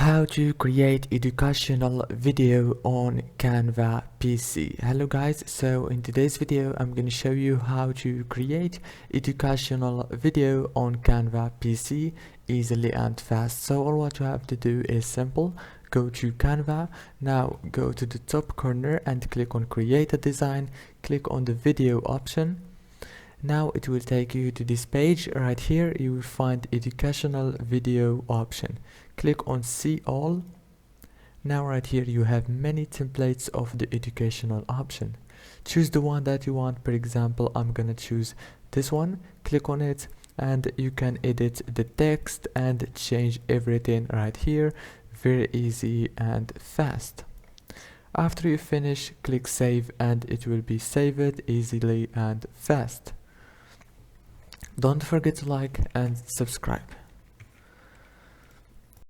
How to create educational video on Canva PC. Hello guys, so in today's video I'm going to show you how to create educational video on Canva PC easily and fast. So all what you have to do is simple. Go to Canva. Now go to the top corner and click on create a design. Click on the video option. Now it will take you to this page. Right here you will find educational video option. Click on see all. Now right here you have many templates of the educational option. Choose the one that you want. For example, I'm gonna choose this one. Click on it and you can edit the text and change everything right here. Very easy and fast. After you finish, click save and it will be saved easily and fast. Don't forget to like and subscribe.